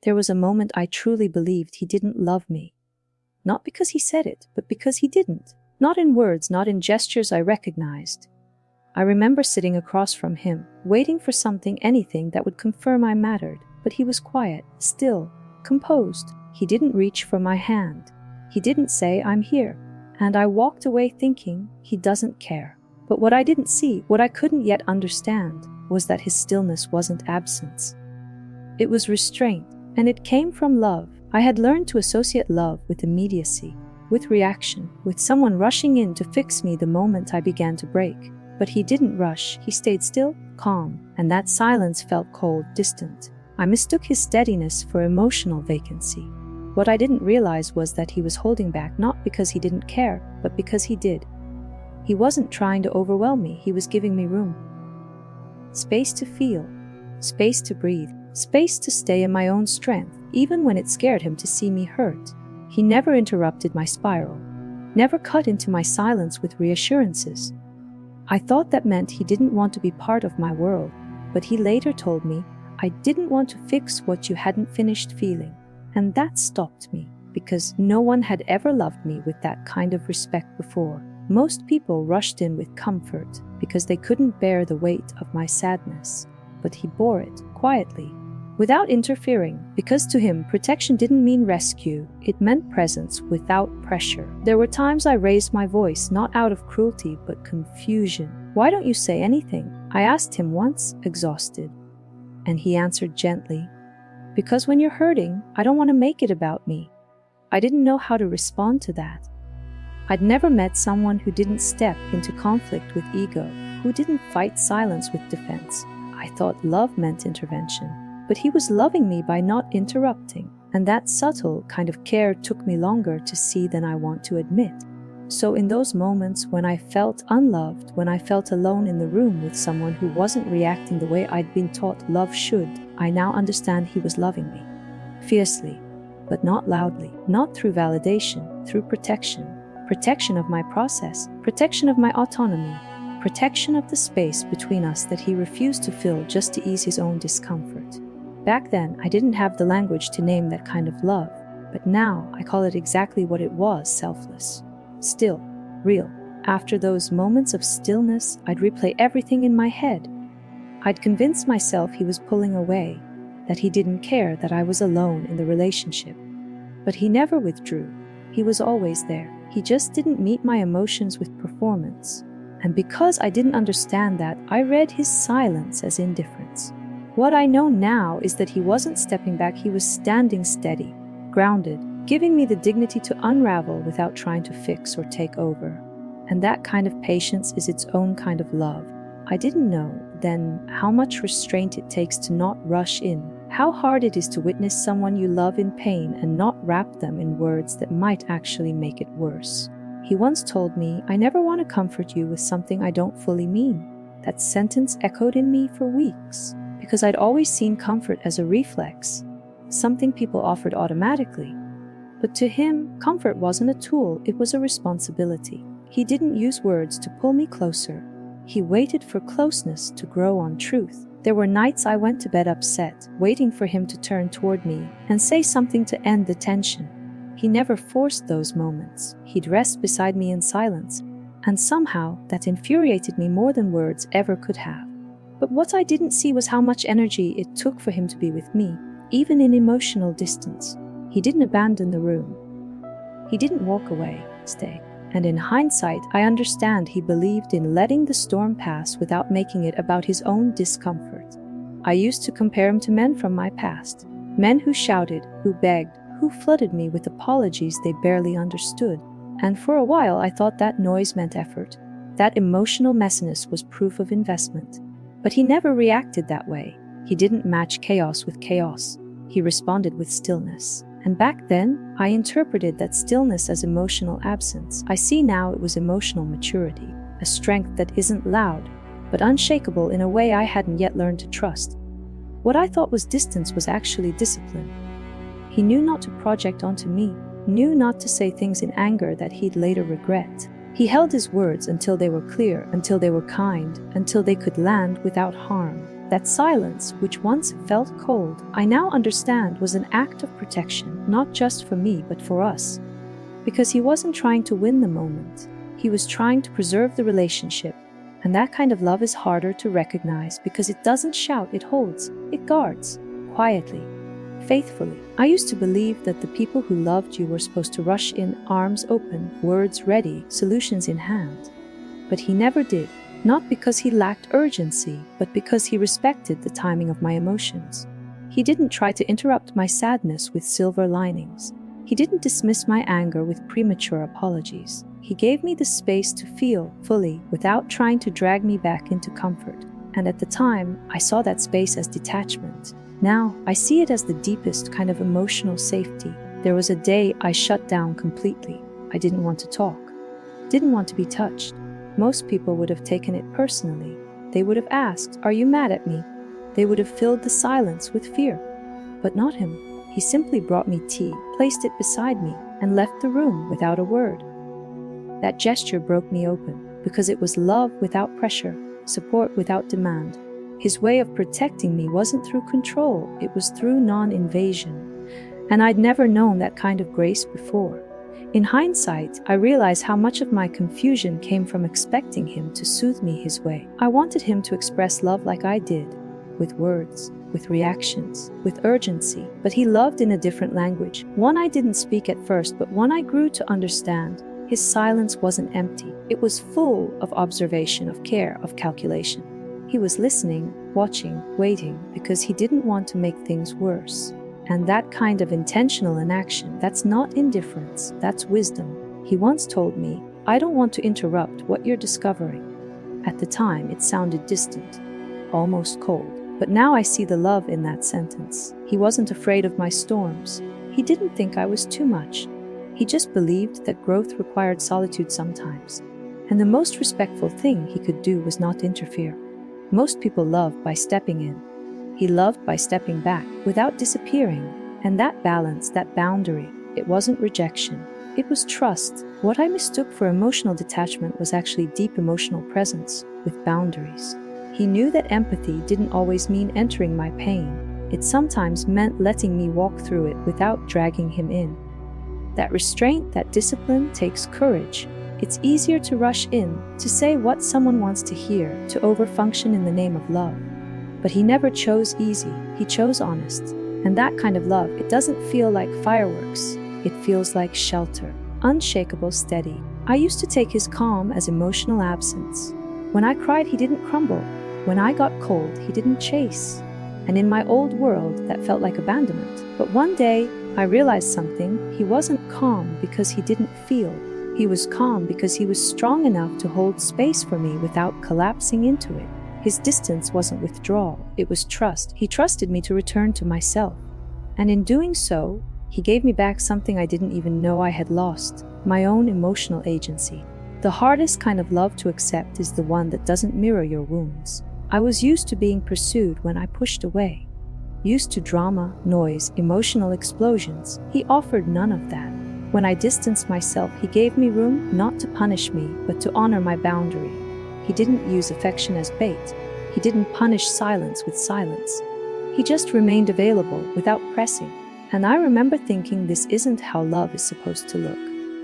There was a moment I truly believed he didn't love me. Not because he said it, but because he didn't. Not in words, not in gestures I recognized. I remember sitting across from him, waiting for something, anything that would confirm I mattered. But he was quiet, still, composed. He didn't reach for my hand. He didn't say, "I'm here." And I walked away thinking, he doesn't care. But what I didn't see, what I couldn't yet understand, was that his stillness wasn't absence. It was restraint, and it came from love. I had learned to associate love with immediacy, with reaction, with someone rushing in to fix me the moment I began to break. But he didn't rush, he stayed still, calm, and that silence felt cold, distant. I mistook his steadiness for emotional vacancy. What I didn't realize was that he was holding back not because he didn't care, but because he did. He wasn't trying to overwhelm me, he was giving me room. Space to feel, space to breathe, space to stay in my own strength, even when it scared him to see me hurt. He never interrupted my spiral, never cut into my silence with reassurances. I thought that meant he didn't want to be part of my world, but he later told me, "I didn't want to fix what you hadn't finished feeling." And that stopped me, because no one had ever loved me with that kind of respect before. Most people rushed in with comfort because they couldn't bear the weight of my sadness, but he bore it quietly, without interfering, because to him protection didn't mean rescue, it meant presence without pressure. There were times I raised my voice, not out of cruelty but confusion. "Why don't you say anything?" I asked him once, exhausted. And he answered gently, "Because when you're hurting, I don't want to make it about me." I didn't know how to respond to that. I'd never met someone who didn't step into conflict with ego, who didn't fight silence with defense. I thought love meant intervention, but he was loving me by not interrupting, and that subtle kind of care took me longer to see than I want to admit. So in those moments when I felt unloved, when I felt alone in the room with someone who wasn't reacting the way I'd been taught love should, I now understand he was loving me. Fiercely, but not loudly, not through validation, through protection. Protection of my process, protection of my autonomy, protection of the space between us that he refused to fill just to ease his own discomfort. Back then, I didn't have the language to name that kind of love, but now I call it exactly what it was: selfless. Still, real. After those moments of stillness, I'd replay everything in my head. I'd convince myself he was pulling away, that he didn't care, that I was alone in the relationship. But he never withdrew. He was always there. He just didn't meet my emotions with performance. And because I didn't understand that, I read his silence as indifference. What I know now is that he wasn't stepping back, he was standing steady, grounded, giving me the dignity to unravel without trying to fix or take over. And that kind of patience is its own kind of love. I didn't know then how much restraint it takes to not rush in, how hard it is to witness someone you love in pain and not wrap them in words that might actually make it worse. He once told me, "I never want to comfort you with something I don't fully mean." That sentence echoed in me for weeks, because I'd always seen comfort as a reflex, something people offered automatically. But to him, comfort wasn't a tool, it was a responsibility. He didn't use words to pull me closer. He waited for closeness to grow on truth. There were nights I went to bed upset, waiting for him to turn toward me and say something to end the tension. He never forced those moments. He'd rest beside me in silence, and somehow that infuriated me more than words ever could have. But what I didn't see was how much energy it took for him to be with me, even in emotional distance. He didn't abandon the room. He didn't walk away, stay. And in hindsight, I understand he believed in letting the storm pass without making it about his own discomfort. I used to compare him to men from my past. Men who shouted, who begged, who flooded me with apologies they barely understood. And for a while I thought that noise meant effort. That emotional messiness was proof of investment. But he never reacted that way. He didn't match chaos with chaos. He responded with stillness. And back then, I interpreted that stillness as emotional absence. I see now it was emotional maturity, a strength that isn't loud, but unshakable in a way I hadn't yet learned to trust. What I thought was distance was actually discipline. He knew not to project onto me, knew not to say things in anger that he'd later regret. He held his words until they were clear, until they were kind, until they could land without harm. That silence, which once felt cold, I now understand was an act of protection, not just for me, but for us. Because he wasn't trying to win the moment. He was trying to preserve the relationship. And that kind of love is harder to recognize because it doesn't shout, it holds, it guards, quietly, faithfully. I used to believe that the people who loved you were supposed to rush in, arms open, words ready, solutions in hand. But he never did, not because he lacked urgency, but because he respected the timing of my emotions. He didn't try to interrupt my sadness with silver linings. He didn't dismiss my anger with premature apologies. He gave me the space to feel fully without trying to drag me back into comfort. And at the time, I saw that space as detachment. Now, I see it as the deepest kind of emotional safety. There was a day I shut down completely. I didn't want to talk, didn't want to be touched. Most people would have taken it personally. They would have asked, "Are you mad at me?" They would have filled the silence with fear. But not him. He simply brought me tea, placed it beside me, and left the room without a word. That gesture broke me open, because it was love without pressure, support without demand. His way of protecting me wasn't through control, it was through non-invasion. And I'd never known that kind of grace before. In hindsight, I realize how much of my confusion came from expecting him to soothe me his way. I wanted him to express love like I did, with words, with reactions, with urgency. But he loved in a different language, one I didn't speak at first, but one I grew to understand. His silence wasn't empty. It was full of observation, of care, of calculation. He was listening, watching, waiting, because he didn't want to make things worse. And that kind of intentional inaction, that's not indifference, that's wisdom. He once told me, "I don't want to interrupt what you're discovering." At the time, it sounded distant, almost cold. But now I see the love in that sentence. He wasn't afraid of my storms. He didn't think I was too much. He just believed that growth required solitude sometimes. And the most respectful thing he could do was not interfere. Most people love by stepping in. He loved by stepping back, without disappearing. And that balance, that boundary, it wasn't rejection. It was trust. What I mistook for emotional detachment was actually deep emotional presence, with boundaries. He knew that empathy didn't always mean entering my pain. It sometimes meant letting me walk through it without dragging him in. That restraint, that discipline takes courage. It's easier to rush in, to say what someone wants to hear, to overfunction in the name of love. But he never chose easy, he chose honest. And that kind of love, it doesn't feel like fireworks. It feels like shelter, unshakable, steady. I used to take his calm as emotional absence. When I cried, he didn't crumble. When I got cold, he didn't chase. And in my old world, that felt like abandonment. But one day, I realized something. He wasn't calm because he didn't feel. He was calm because he was strong enough to hold space for me without collapsing into it. His distance wasn't withdrawal, it was trust. He trusted me to return to myself. And in doing so, he gave me back something I didn't even know I had lost, my own emotional agency. The hardest kind of love to accept is the one that doesn't mirror your wounds. I was used to being pursued when I pushed away. Used to drama, noise, emotional explosions. He offered none of that. When I distanced myself, he gave me room not to punish me, but to honor my boundary. He didn't use affection as bait. He didn't punish silence with silence. He just remained available without pressing. And I remember thinking this isn't how love is supposed to look.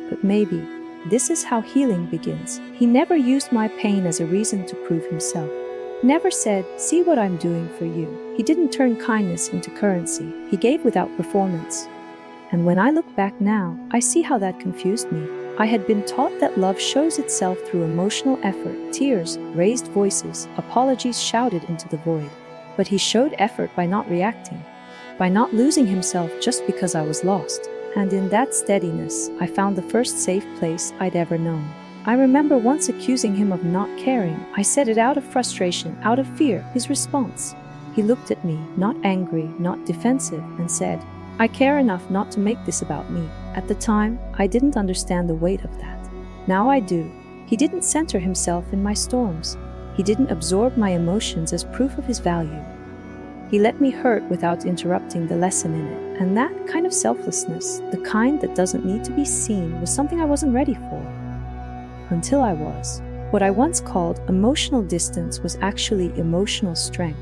But maybe this is how healing begins. He never used my pain as a reason to prove himself. Never said, "See what I'm doing for you." He didn't turn kindness into currency. He gave without performance. And when I look back now, I see how that confused me. I had been taught that love shows itself through emotional effort, tears, raised voices, apologies shouted into the void. But he showed effort by not reacting, by not losing himself just because I was lost. And in that steadiness, I found the first safe place I'd ever known. I remember once accusing him of not caring. I said it out of frustration, out of fear. His response: he looked at me, not angry, not defensive, and said, "I care enough not to make this about me." At the time, I didn't understand the weight of that. Now I do. He didn't center himself in my storms. He didn't absorb my emotions as proof of his value. He let me hurt without interrupting the lesson in it. And that kind of selflessness, the kind that doesn't need to be seen, was something I wasn't ready for. Until I was. What I once called emotional distance was actually emotional strength.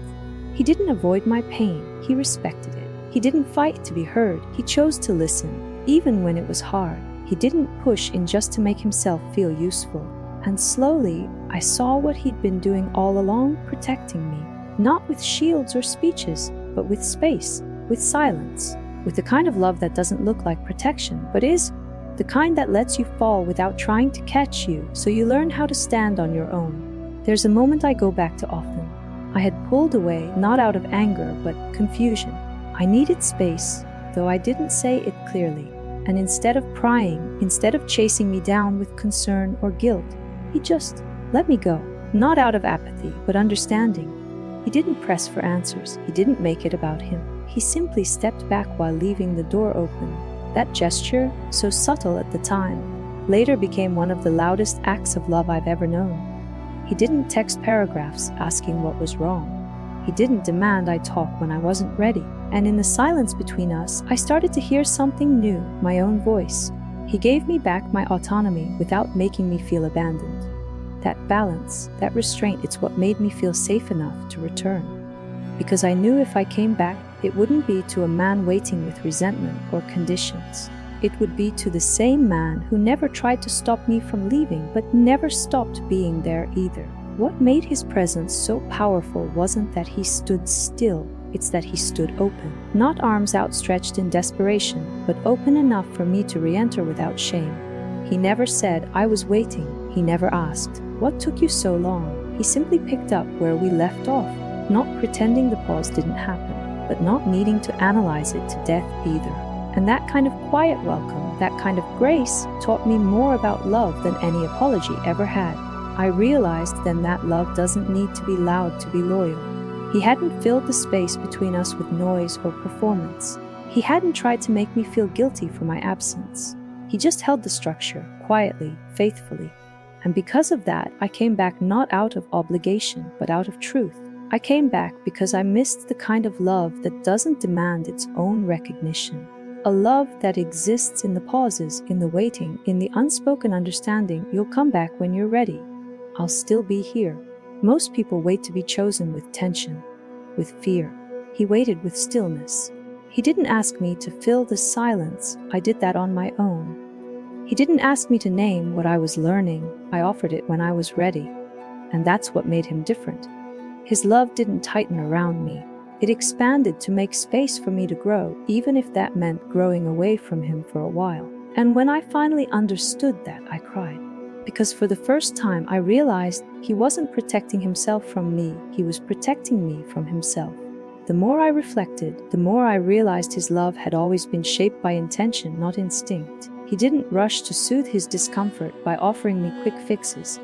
He didn't avoid my pain, he respected it. He didn't fight to be heard, he chose to listen, even when it was hard. He didn't push in just to make himself feel useful. And slowly, I saw what he'd been doing all along, protecting me. Not with shields or speeches, but with space, with silence, with the kind of love that doesn't look like protection, but is the kind that lets you fall without trying to catch you, so you learn how to stand on your own. There's a moment I go back to often. I had pulled away, not out of anger, but confusion. I needed space, though I didn't say it clearly. And instead of prying, instead of chasing me down with concern or guilt, he just let me go. Not out of apathy, but understanding. He didn't press for answers. He didn't make it about him. He simply stepped back while leaving the door open. That gesture, so subtle at the time, later became one of the loudest acts of love I've ever known. He didn't text paragraphs asking what was wrong. He didn't demand I talk when I wasn't ready. And in the silence between us, I started to hear something new, my own voice. He gave me back my autonomy without making me feel abandoned. That balance, that restraint, it's what made me feel safe enough to return. Because I knew if I came back, it wouldn't be to a man waiting with resentment or conditions. It would be to the same man who never tried to stop me from leaving, but never stopped being there either. What made his presence so powerful wasn't that he stood still, it's that he stood open. Not arms outstretched in desperation, but open enough for me to re-enter without shame. He never said, "I was waiting." He never asked, "What took you so long?" He simply picked up where we left off, not pretending the pause didn't happen, but not needing to analyze it to death either. And that kind of quiet welcome, that kind of grace, taught me more about love than any apology ever had. I realized then that love doesn't need to be loud to be loyal. He hadn't filled the space between us with noise or performance. He hadn't tried to make me feel guilty for my absence. He just held the structure, quietly, faithfully. And because of that, I came back not out of obligation, but out of truth. I came back because I missed the kind of love that doesn't demand its own recognition. A love that exists in the pauses, in the waiting, in the unspoken understanding, you'll come back when you're ready. I'll still be here. Most people wait to be chosen with tension, with fear. He waited with stillness. He didn't ask me to fill the silence. I did that on my own. He didn't ask me to name what I was learning. I offered it when I was ready. And that's what made him different. His love didn't tighten around me. It expanded to make space for me to grow, even if that meant growing away from him for a while. And when I finally understood that, I cried. Because for the first time, I realized he wasn't protecting himself from me, he was protecting me from himself. The more I reflected, the more I realized his love had always been shaped by intention, not instinct. He didn't rush to soothe his discomfort by offering me quick fixes.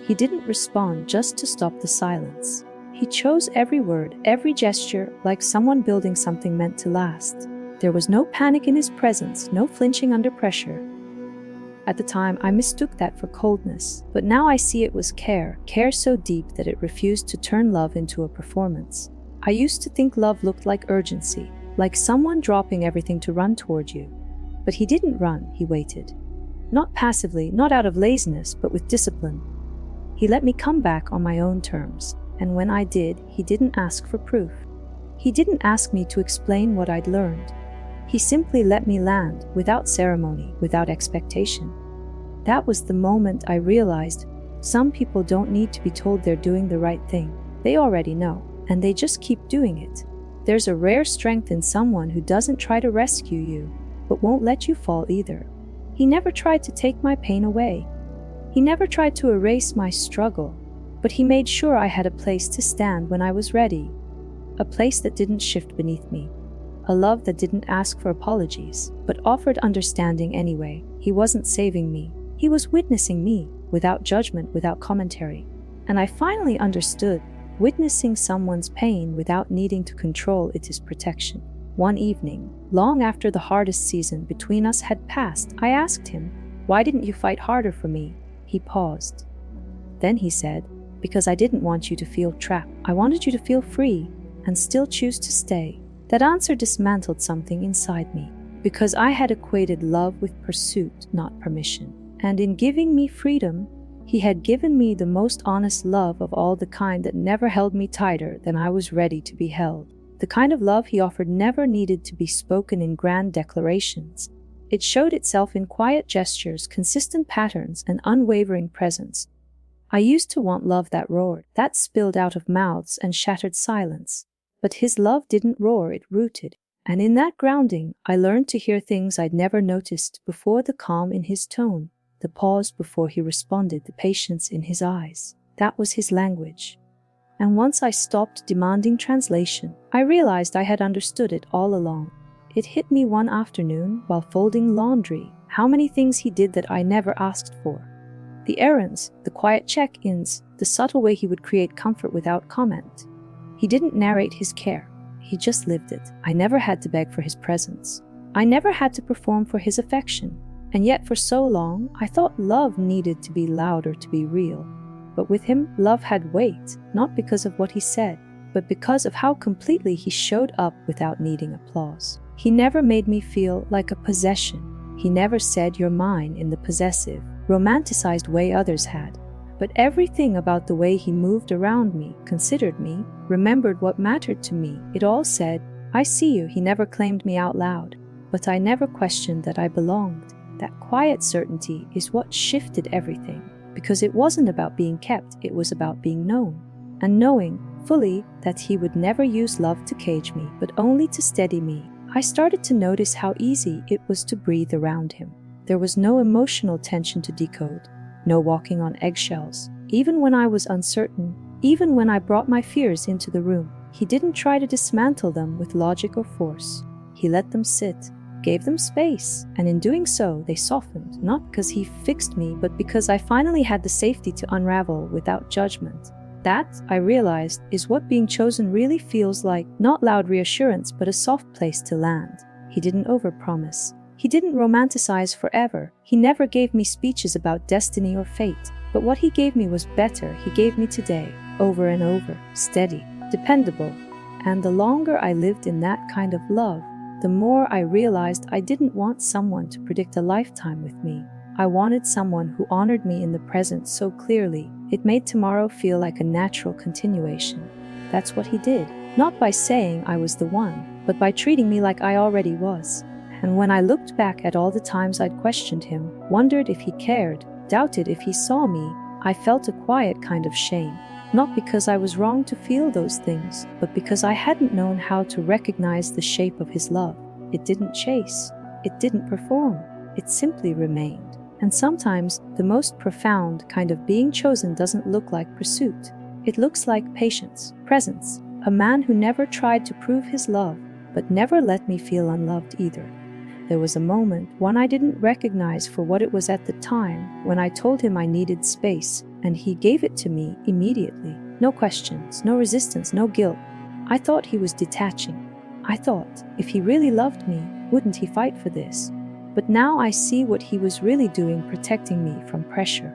He didn't respond just to stop the silence. He chose every word, every gesture, like someone building something meant to last. There was no panic in his presence, no flinching under pressure. At the time, I mistook that for coldness, but now I see it was care so deep that it refused to turn love into a performance. I used to think love looked like urgency, like someone dropping everything to run toward you. But he didn't run, he waited. Not passively, not out of laziness, but with discipline. He let me come back on my own terms, and when I did, he didn't ask for proof. He didn't ask me to explain what I'd learned. He simply let me land, without ceremony, without expectation. That was the moment I realized some people don't need to be told they're doing the right thing. They already know, and they just keep doing it. There's a rare strength in someone who doesn't try to rescue you, but won't let you fall either. He never tried to take my pain away. He never tried to erase my struggle, but he made sure I had a place to stand when I was ready. A place that didn't shift beneath me. A love that didn't ask for apologies, but offered understanding anyway. He wasn't saving me. He was witnessing me, without judgment, without commentary. And I finally understood, witnessing someone's pain without needing to control it is protection. One evening, long after the hardest season between us had passed, I asked him, "Why didn't you fight harder for me?" He paused. Then he said, "Because I didn't want you to feel trapped. I wanted you to feel free and still choose to stay." That answer dismantled something inside me, because I had equated love with pursuit, not permission. And in giving me freedom, He had given me the most honest love of all, the kind that never held me tighter than I was ready to be held. The kind of love he offered never needed to be spoken in grand declarations. It showed itself in quiet gestures, consistent patterns, and unwavering presence. I used to want love that roared, that spilled out of mouths and shattered silence. But his love didn't roar, it rooted. And in that grounding, I learned to hear things I'd never noticed before: the calm in his tone, the pause before he responded, the patience in his eyes. That was his language. And once I stopped demanding translation, I realized I had understood it all along. It hit me one afternoon while folding laundry, how many things he did that I never asked for. The errands, the quiet check-ins, the subtle way he would create comfort without comment. He didn't narrate his care, he just lived it. I never had to beg for his presence. I never had to perform for his affection. And yet for so long, I thought love needed to be louder to be real. But with him, love had weight, not because of what he said, but because of how completely he showed up without needing applause. He never made me feel like a possession. He never said "you're mine" in the possessive, romanticized way others had. But everything about the way he moved around me, considered me, remembered what mattered to me, it all said, "I see you." He never claimed me out loud, but I never questioned that I belonged. That quiet certainty is what shifted everything, because it wasn't about being kept, it was about being known. And knowing fully that he would never use love to cage me, but only to steady me, I started to notice how easy it was to breathe around him. There was no emotional tension to decode, no walking on eggshells. Even when I was uncertain, even when I brought my fears into the room, he didn't try to dismantle them with logic or force. He let them sit, gave them space, and in doing so, they softened, not because he fixed me, but because I finally had the safety to unravel without judgment. That, I realized, is what being chosen really feels like: not loud reassurance, but a soft place to land. He didn't overpromise. He didn't romanticize forever. He never gave me speeches about destiny or fate. But what he gave me was better. He gave me today, over and over, steady, dependable. And the longer I lived in that kind of love, the more I realized I didn't want someone to predict a lifetime with me. I wanted someone who honored me in the present so clearly, it made tomorrow feel like a natural continuation. That's what he did, not by saying I was the one, but by treating me like I already was. And when I looked back at all the times I'd questioned him, wondered if he cared, doubted if he saw me, I felt a quiet kind of shame. Not because I was wrong to feel those things, but because I hadn't known how to recognize the shape of his love. It didn't chase, it didn't perform, it simply remained. And sometimes the most profound kind of being chosen doesn't look like pursuit. It looks like patience, presence, a man who never tried to prove his love, but never let me feel unloved either. There was a moment, one I didn't recognize for what it was at the time, when I told him I needed space, and he gave it to me immediately. No questions, no resistance, no guilt. I thought he was detaching. I thought, if he really loved me, wouldn't he fight for this? But now I see what he was really doing, protecting me from pressure.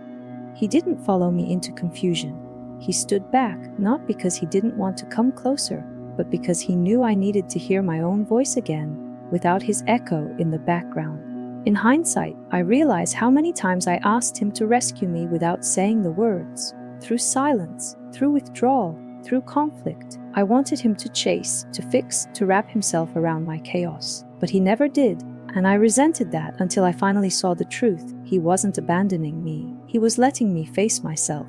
He didn't follow me into confusion. He stood back, not because he didn't want to come closer, but because he knew I needed to hear my own voice again, without his echo in the background. In hindsight, I realize how many times I asked him to rescue me without saying the words. Through silence, through withdrawal, through conflict. I wanted him to chase, to fix, to wrap himself around my chaos. But he never did, and I resented that until I finally saw the truth. He wasn't abandoning me. He was letting me face myself.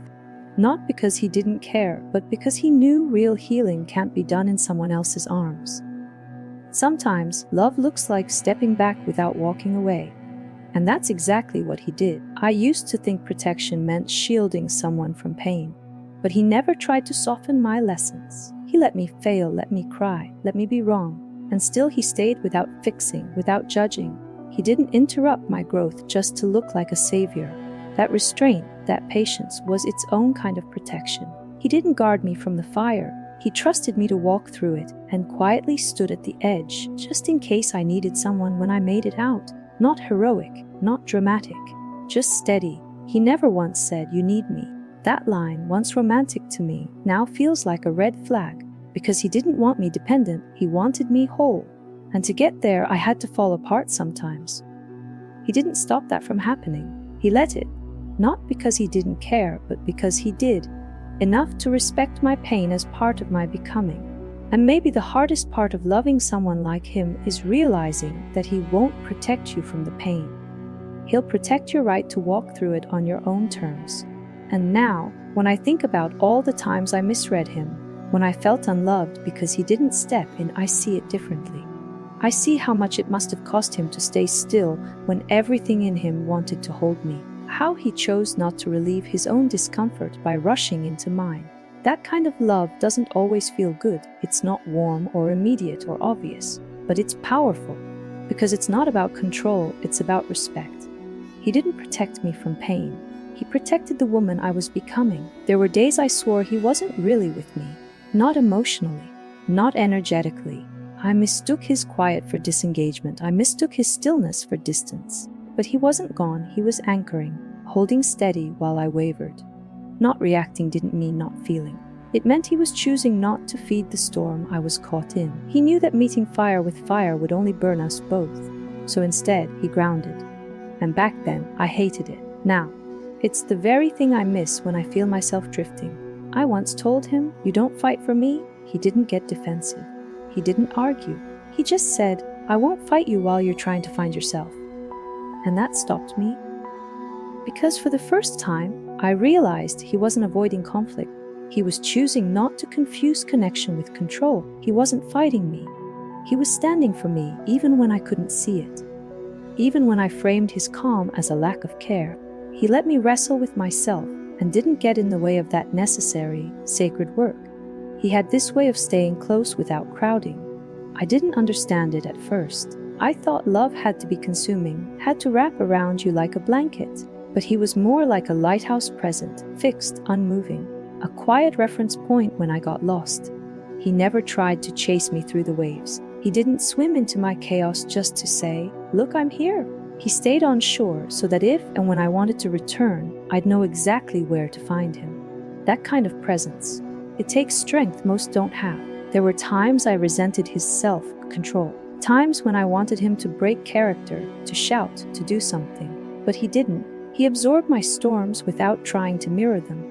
Not because he didn't care, but because he knew real healing can't be done in someone else's arms. Sometimes, love looks like stepping back without walking away. And that's exactly what he did. I used to think protection meant shielding someone from pain. But he never tried to soften my lessons. He let me fail, let me cry, let me be wrong. And still he stayed without fixing, without judging. He didn't interrupt my growth just to look like a savior. That restraint, that patience was its own kind of protection. He didn't guard me from the fire. He trusted me to walk through it and quietly stood at the edge, just in case I needed someone when I made it out. Not heroic, not dramatic, just steady. He never once said, "You need me." That line, once romantic to me, now feels like a red flag, because he didn't want me dependent, he wanted me whole. And to get there, I had to fall apart sometimes. He didn't stop that from happening. He let it. not because he didn't care, but because he did, enough to respect my pain as part of my becoming. And maybe the hardest part of loving someone like him is realizing that he won't protect you from the pain. He'll protect your right to walk through it on your own terms. And now, when I think about all the times I misread him, when I felt unloved because he didn't step in, I see it differently. I see how much it must have cost him to stay still when everything in him wanted to hold me. How he chose not to relieve his own discomfort by rushing into mine. That kind of love doesn't always feel good. It's not warm or immediate or obvious, but it's powerful because it's not about control, it's about respect. He didn't protect me from pain. He protected the woman I was becoming. There were days I swore he wasn't really with me, not emotionally, not energetically. I mistook his quiet for disengagement. I mistook his stillness for distance. But he wasn't gone, he was anchoring, holding steady while I wavered. Not reacting didn't mean not feeling. It meant he was choosing not to feed the storm I was caught in. He knew that meeting fire with fire would only burn us both. So instead, he grounded. And back then, I hated it. Now, it's the very thing I miss when I feel myself drifting. I once told him, "You don't fight for me." He didn't get defensive. He didn't argue. He just said, "I won't fight you while you're trying to find yourself." And that stopped me. Because for the first time, I realized he wasn't avoiding conflict. He was choosing not to confuse connection with control. He wasn't fighting me. He was standing for me even when I couldn't see it. Even when I framed his calm as a lack of care, he let me wrestle with myself and didn't get in the way of that necessary, sacred work. He had this way of staying close without crowding. I didn't understand it at first. I thought love had to be consuming, had to wrap around you like a blanket. But he was more like a lighthouse present, fixed, unmoving, a quiet reference point when I got lost. He never tried to chase me through the waves. He didn't swim into my chaos just to say, "Look, I'm here." He stayed on shore so that if and when I wanted to return, I'd know exactly where to find him. That kind of presence. It takes strength most don't have. There were times I resented his self-control. Times when I wanted him to break character, to shout, to do something. But he didn't. He absorbed my storms without trying to mirror them.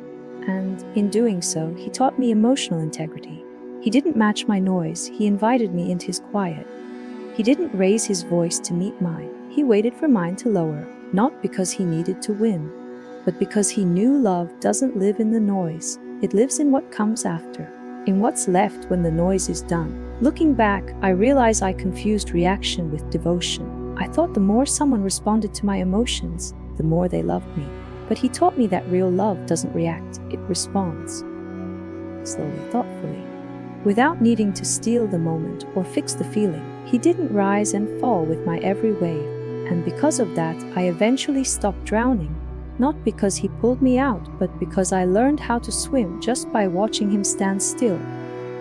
And in doing so, he taught me emotional integrity. He didn't match my noise. He invited me into his quiet. He didn't raise his voice to meet mine. He waited for mine to lower, not because he needed to win, but because he knew love doesn't live in the noise. It lives in what comes after, in what's left when the noise is done. Looking back, I realize I confused reaction with devotion. I thought the more someone responded to my emotions, the more they loved me. But he taught me that real love doesn't react, it responds. Slowly, thoughtfully. Without needing to steal the moment or fix the feeling, he didn't rise and fall with my every wave. And because of that, I eventually stopped drowning. Not because he pulled me out, but because I learned how to swim just by watching him stand still.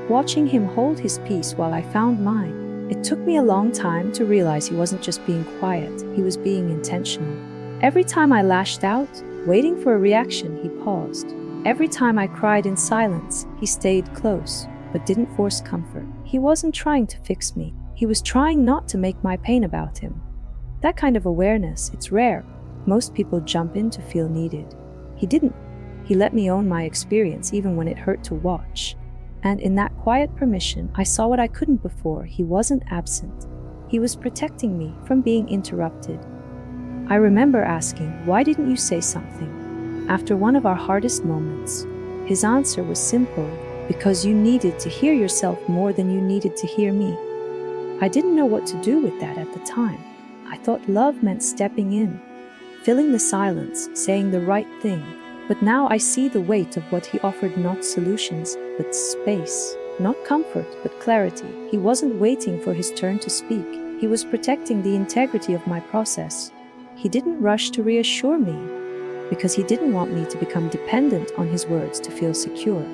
Watching him hold his peace while I found mine. It took me a long time to realize he wasn't just being quiet, he was being intentional. Every time I lashed out, waiting for a reaction, he paused. Every time I cried in silence, he stayed close, but didn't force comfort. He wasn't trying to fix me. He was trying not to make my pain about him. That kind of awareness, it's rare. Most people jump in to feel needed. He didn't. He let me own my experience even when it hurt to watch. And in that quiet permission, I saw what I couldn't before. He wasn't absent. He was protecting me from being interrupted. I remember asking, "Why didn't you say something?" After one of our hardest moments. His answer was simple, "Because you needed to hear yourself more than you needed to hear me." I didn't know what to do with that at the time. I thought love meant stepping in, filling the silence, saying the right thing. But now I see the weight of what he offered, not solutions, but space. Not comfort, but clarity. He wasn't waiting for his turn to speak. He was protecting the integrity of my process. He didn't rush to reassure me, because he didn't want me to become dependent on his words to feel secure.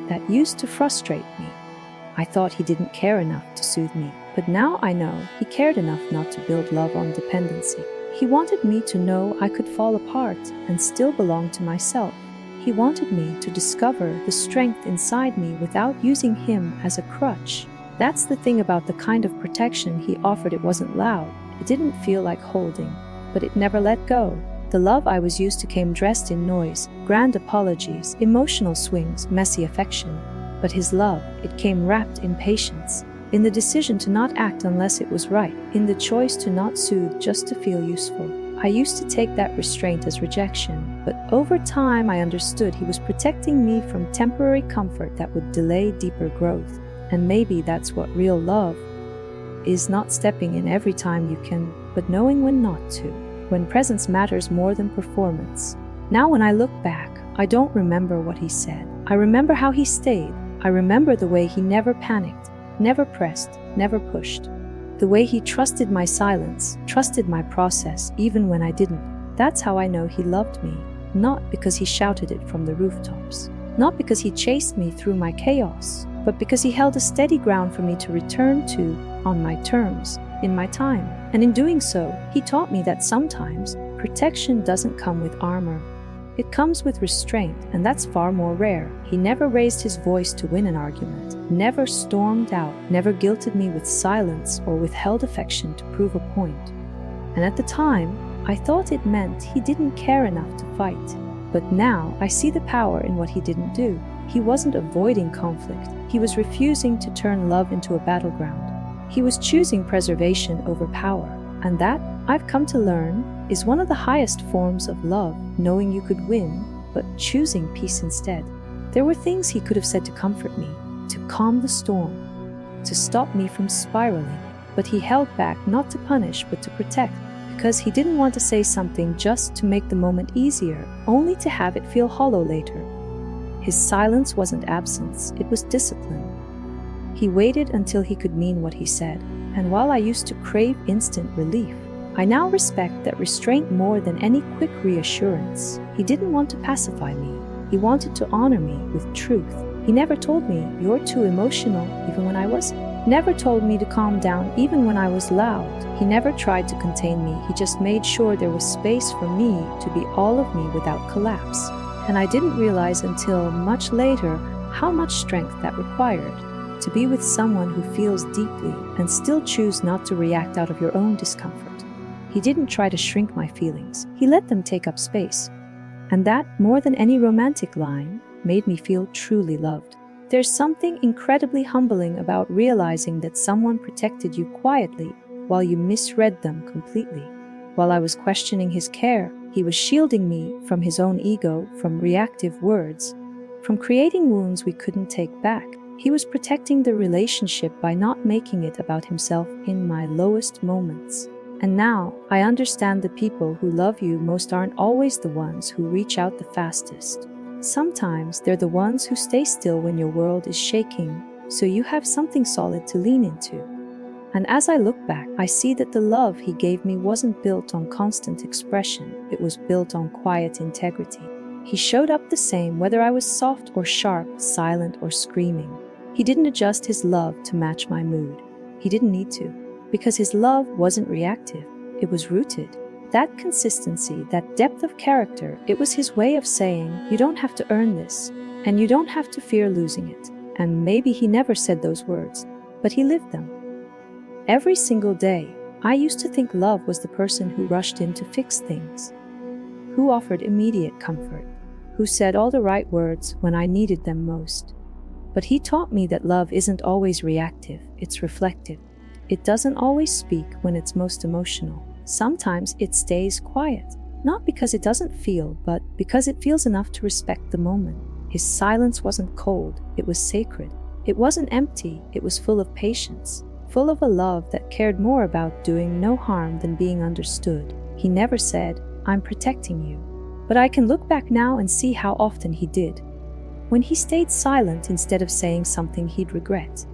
That used to frustrate me. I thought he didn't care enough to soothe me, but now I know he cared enough not to build love on dependency. He wanted me to know I could fall apart and still belong to myself. He wanted me to discover the strength inside me without using him as a crutch. That's the thing about the kind of protection he offered. It wasn't loud. It didn't feel like holding, but it never let go. The love I was used to came dressed in noise, grand apologies, emotional swings, messy affection. But his love, it came wrapped in patience, in the decision to not act unless it was right, in the choice to not soothe just to feel useful. I used to take that restraint as rejection, but over time I understood he was protecting me from temporary comfort that would delay deeper growth. And maybe that's what real love is, not stepping in every time you can, but knowing when not to, when presence matters more than performance. Now when I look back, I don't remember what he said. I remember how he stayed. I remember the way he never panicked, never pressed, never pushed. The way he trusted my silence, trusted my process, even when I didn't. That's how I know he loved me, not because he shouted it from the rooftops, not because he chased me through my chaos, but because he held a steady ground for me to return to on my terms, in my time. And in doing so, he taught me that sometimes protection doesn't come with armor. It comes with restraint, and that's far more rare. He never raised his voice to win an argument, never stormed out, never guilted me with silence or withheld affection to prove a point. And at the time, I thought it meant he didn't care enough to fight. But now I see the power in what he didn't do. He wasn't avoiding conflict. He was refusing to turn love into a battleground. He was choosing preservation over power. And that, I've come to learn, is one of the highest forms of love, knowing you could win, but choosing peace instead. There were things he could have said to comfort me, to calm the storm, to stop me from spiraling, but he held back not to punish but to protect, because he didn't want to say something just to make the moment easier, only to have it feel hollow later. His silence wasn't absence, it was discipline. He waited until he could mean what he said, and while I used to crave instant relief, I now respect that restraint more than any quick reassurance. He didn't want to pacify me. He wanted to honor me with truth. He never told me, "You're too emotional," even when I wasn't. Never told me to calm down, even when I was loud. He never tried to contain me. He just made sure there was space for me to be all of me without collapse. And I didn't realize until much later how much strength that required. To be with someone who feels deeply and still choose not to react out of your own discomfort. He didn't try to shrink my feelings. He let them take up space. And that, more than any romantic line, made me feel truly loved. There's something incredibly humbling about realizing that someone protected you quietly while you misread them completely. While I was questioning his care, he was shielding me from his own ego, from reactive words, from creating wounds we couldn't take back. He was protecting the relationship by not making it about himself in my lowest moments. And now, I understand the people who love you most aren't always the ones who reach out the fastest. Sometimes they're the ones who stay still when your world is shaking, so you have something solid to lean into. And as I look back, I see that the love he gave me wasn't built on constant expression, it was built on quiet integrity. He showed up the same whether I was soft or sharp, silent or screaming. He didn't adjust his love to match my mood. He didn't need to, because his love wasn't reactive, it was rooted. That consistency, that depth of character, it was his way of saying, you don't have to earn this, and you don't have to fear losing it. And maybe he never said those words, but he lived them. Every single day, I used to think love was the person who rushed in to fix things, who offered immediate comfort, who said all the right words when I needed them most. But he taught me that love isn't always reactive, it's reflective. It doesn't always speak when it's most emotional. Sometimes it stays quiet, not because it doesn't feel, but because it feels enough to respect the moment. His silence wasn't cold, it was sacred. It wasn't empty, it was full of patience, full of a love that cared more about doing no harm than being understood. He never said, "I'm protecting you." But I can look back now and see how often he did. When he stayed silent instead of saying something he'd regret.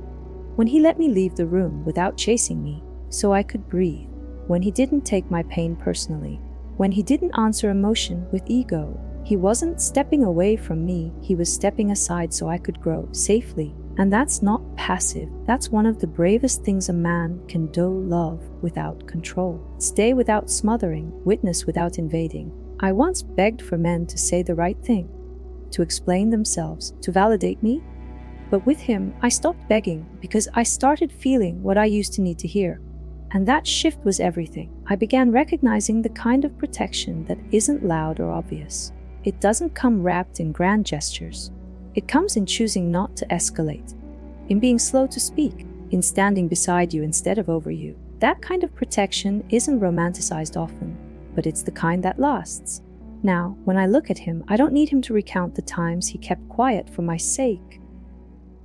When he let me leave the room without chasing me, so I could breathe. When he didn't take my pain personally. When he didn't answer emotion with ego. He wasn't stepping away from me, he was stepping aside so I could grow safely. And that's not passive, that's one of the bravest things a man can do: love without control. Stay without smothering, witness without invading. I once begged for men to say the right thing, to explain themselves, to validate me. But with him, I stopped begging because I started feeling what I used to need to hear. And that shift was everything. I began recognizing the kind of protection that isn't loud or obvious. It doesn't come wrapped in grand gestures. It comes in choosing not to escalate, in being slow to speak, in standing beside you instead of over you. That kind of protection isn't romanticized often, but it's the kind that lasts. Now, when I look at him, I don't need him to recount the times he kept quiet for my sake.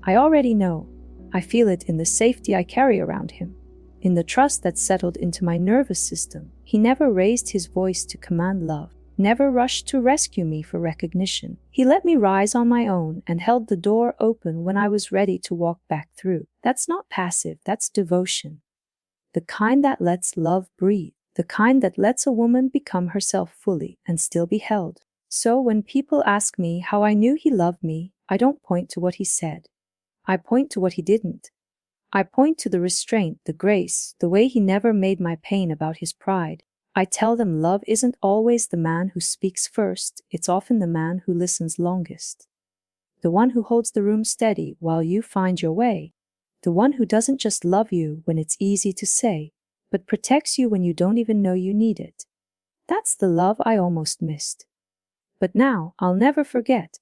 I already know. I feel it in the safety I carry around him, in the trust that settled into my nervous system. He never raised his voice to command love, never rushed to rescue me for recognition. He let me rise on my own and held the door open when I was ready to walk back through. That's not passive, that's devotion. The kind that lets love breathe, the kind that lets a woman become herself fully and still be held. So when people ask me how I knew he loved me, I don't point to what he said. I point to what he didn't. I point to the restraint, the grace, the way he never made my pain about his pride. I tell them love isn't always the man who speaks first, it's often the man who listens longest. The one who holds the room steady while you find your way. The one who doesn't just love you when it's easy to say, but protects you when you don't even know you need it. That's the love I almost missed. But now, I'll never forget.